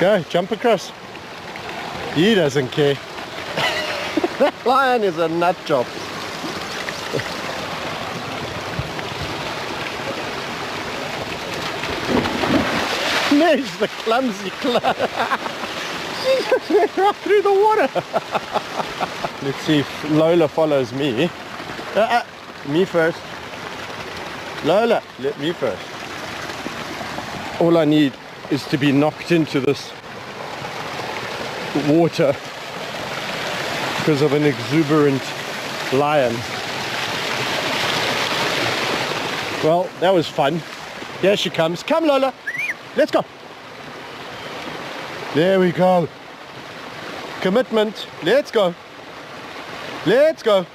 Go, jump across. He doesn't care. That lion is a nut job. There's the clumsy She just went right through the water. Let's see if Lola follows me. Me first. Lola, let me first. All I need is to be knocked into this water because of an exuberant lion. Well, that was fun. Here she comes. Come, Lola. Let's go. There we go. Commitment. Let's go. Let's go.